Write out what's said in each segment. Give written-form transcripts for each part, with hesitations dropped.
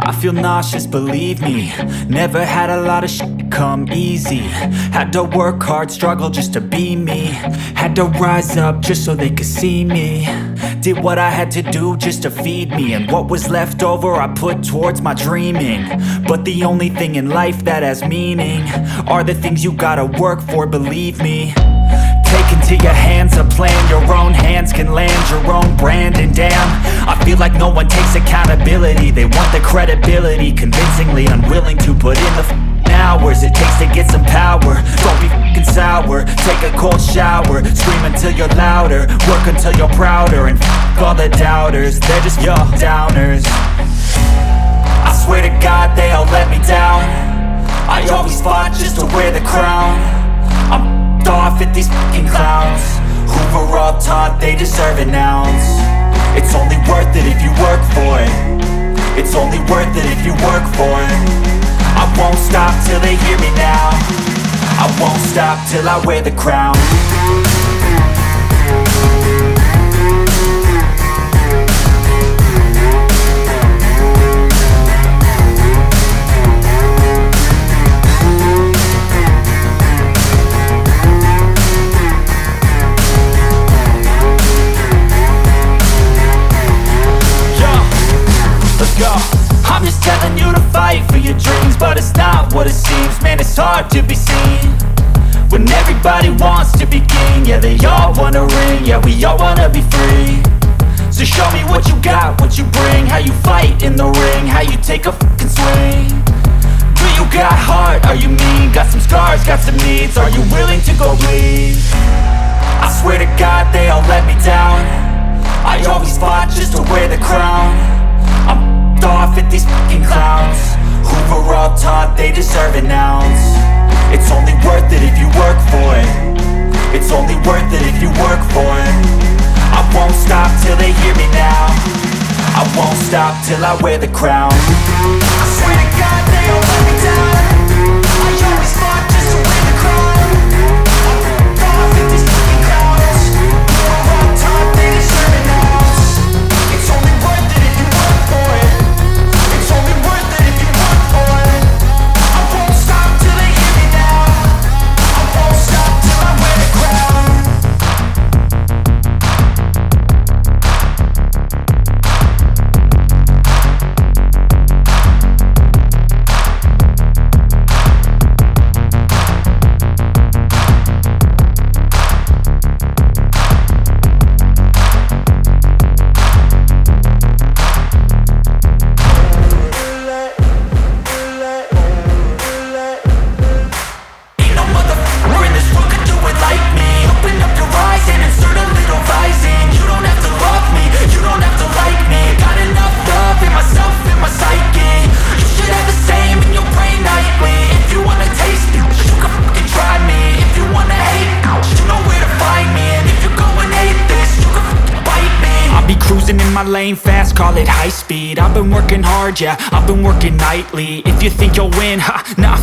I feel nauseous, believe me. Never had a lot of shit come easy. Had to work hard, struggle just to be me. Had to rise up just so they could see me. Did what I had to do just to feed me. And what was left over I put towards my dreaming. But the only thing in life that has meaning are the things you gotta work for, believe me. Take into your hands a plan. Your own hands can land your own brand. And damn, I feel like no one takes accountability. They want the credibility, convincingly unwilling to put in the hours it takes to get some power. Don't be f***ing sour. Take a cold shower. Scream until you're louder. Work until you're prouder. And f*** all the doubters, they're just your downers. I swear to God they all let me down. I always fought just to wear the crown. I'm off at these fucking clowns who were all taught they deserve an ounce. It's only worth it if you work for it. It's only worth it if you work for it. I won't stop till they hear me now. I won't stop till I wear the crown. I'm just telling you to fight for your dreams, but it's not what it seems. Man, it's hard to be seen when everybody wants to be king. Yeah, they all wanna ring, yeah, we all wanna be free. So show me what you got, what you bring, how you fight in the ring, how you take a fucking swing. Do you got heart, are you mean? Got some scars, got some needs, are you willing to go bleed? I swear to God they all let me down. I always fought just to wear the crown. I'm off at these fucking clowns who were all taught they deserve an ounce. It's only worth it if you work for it. It's only worth it if you work for it. I won't stop till they hear me now. I won't stop till I wear the crown. I swear to God they all let me down. I always fought just to wear the crown. I'm off at these fucking clowns who were all taught they deserve an ounce. It's only worth it if you work for it. It's only worth it if you work for it. I won't stop till they hear me now. I won't stop till I wear the crown. My lane fast, call it high speed. I've been working hard, yeah, I've been working nightly. If you think you'll win, ha, not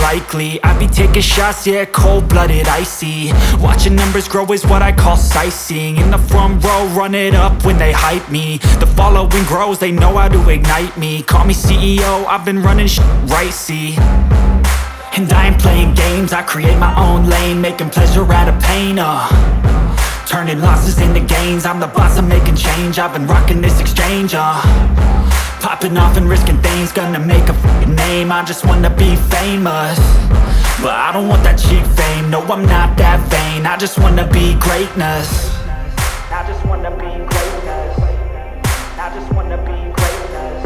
likely. I be taking shots, yeah, cold-blooded, icy. Watching numbers grow is what I call sightseeing. In the front row, run it up when they hype me. The following grows, they know how to ignite me. Call me CEO, I've been running shit right, see. And I ain't playing games, I create my own lane, making pleasure out of pain, turning losses into gains. I'm the boss, I'm making change. I've been rocking this exchange, popping off and risking things. Gonna make a f***ing name. I just wanna be famous, but I don't want that cheap fame. No, I'm not that vain. I just wanna be greatness. I just wanna be greatness. I just wanna be greatness.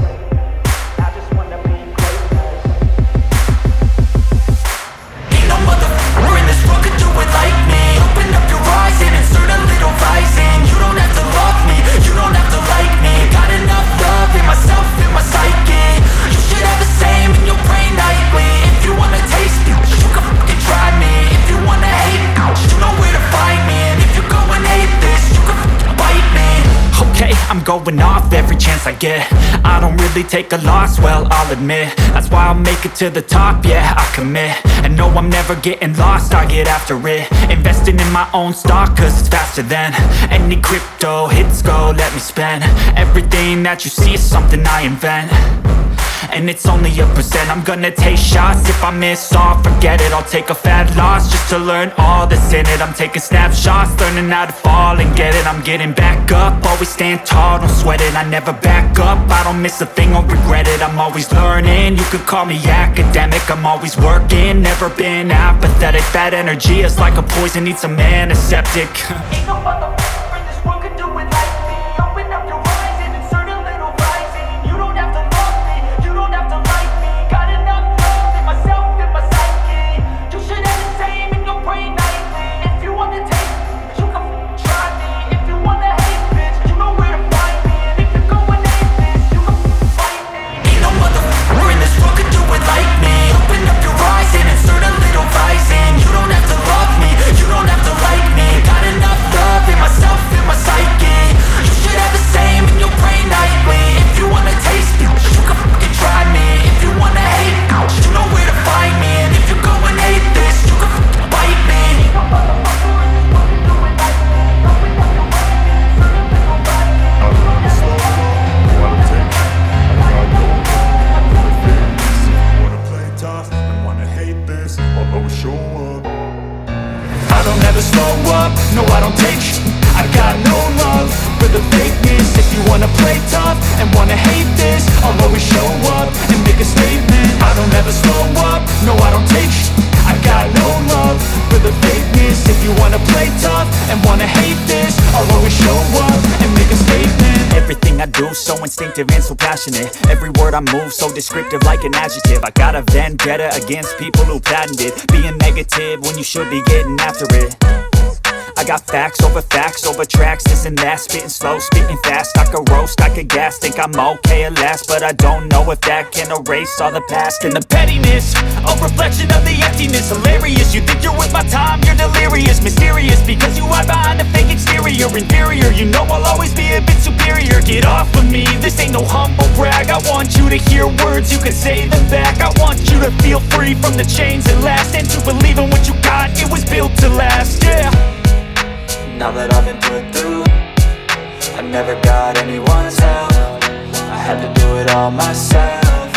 I just wanna be greatness. Ain't no motherfucker in this world could do it like me. Open up your eyes and insert a little rising. You don't have to love me, you don't have to like me. Got enough love in myself, in my psyche. You should have the same in your brain nightly. If you wanna taste me, you can fucking try me. If you wanna hate me, you know where to find me. And if you go and hate this, you can fucking bite me. Okay, I'm going off every chance I get. I don't really take a loss, well, I'll admit. That's why I'll make it to the top, yeah, I commit. And no, I'm never getting lost, I get after it. Investing in my own stock, cause it's faster than any crypto hits go, let me spend. Everything that you see is something I invent. and it's only 1%. I'm gonna take shots, if I miss all, forget it. I'll take a fat loss just to learn all that's in it. I'm taking snapshots, learning how to fall and get it. I'm getting back up, always stand tall, don't sweat it. I never back up, I don't miss a thing or regret it. I'm always learning, you could call me academic. I'm always working, never been apathetic. That energy is like a poison, needs some antiseptic. Ain't no motherfucker in this world could do it like me. Open up your eyes and insert a little rising. You don't have to love me, you don't have to like me. Got enough love in myself, in my psyche. You should have the same in your brain nightly. If you want to taste me, you can try me. If you want to hate, bitch, you know where to find me. And if you're going atheist, you can fight me. Ain't no motherfucker in this world could do it like me. Open up your eyes and insert a little rising. You don't have to love me, you don't have to like me. Got enough love in myself, in my psyche. You should have the same in your brain nightly. If you wanna taste me, you can fucking try me. If you wanna hate, you know where to find me. And if you're going hate this, you can fucking bite me. I don't ever slow up, no I don't take sh**. I got no love for the fakeness. If you wanna play tough and wanna hate this, I'll always show up and make a statement. I don't ever slow up, no I don't take sh**. I got no love for the fakeness. If you wanna play tough and wanna hate this, I'll always show up and make a statement. Everything I do so instinctive and so passionate. Every word I move so descriptive like an adjective. I got a vendetta against people who patented being negative when you should be getting after it. I got facts over tracks, this and that. Spitting slow, spitting fast, I could roast, I could gas. Think I'm okay at last, but I don't know if that can erase all the past. And the pettiness, a reflection of the emptiness. Hilarious, you think you're with my time, you're delirious. Mysterious, because you hide behind a fake exterior. Inferior, you know I'll always be a bit superior. Get off of me, this ain't no humble brag. I want you to hear words, you can say them back. I want you to feel free from the chains that last, and to believe in what you got, it was built to last, yeah. Now that I've been put through, I never got anyone's help. I had to do it all myself.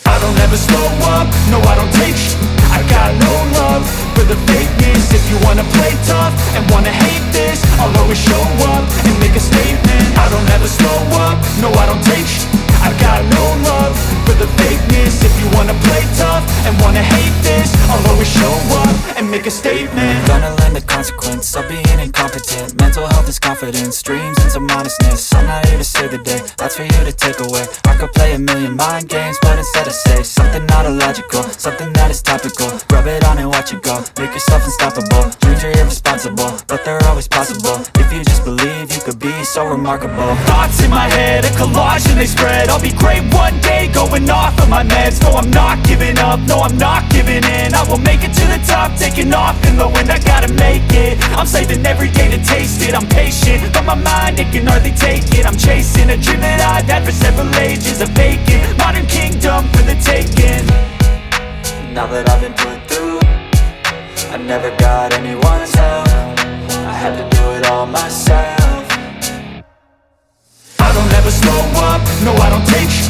I don't ever slow up, no I don't take sh**. I got no love for the fakeness. If you wanna play tough and wanna hate this, I'll always show up and make a statement. I don't ever slow up, no I don't take sh**. I got no love for the fakeness. If you wanna play tough and wanna hate this, I'll always show up and make a statement. Gonna learn the consequence of being incompetent. Mental health is confidence, dreams and some honestness. I'm not here to save the day, that's for you to take away. I could play a million mind games, but instead I say something not illogical, something that is topical. Rub it on and watch it go, make yourself unstoppable. Dreams are irresponsible, but they're always possible. If you just believe, you could be so remarkable. Thoughts in my head, a collage and they spread. I'll be great one day, going off of my meds. No, I'm not giving up, no, I'm not giving in. I will make it to the top, taking off in the wind. I gotta make it, I'm saving every day to taste it. I'm patient, but my mind, it can hardly take it. I'm chasing a dream that I've had for several ages. A vacant, modern kingdom for the taking. Now that I've been put through, I never got anyone's help. I had to do it all myself. I don't ever slow up, no I don't take sh**.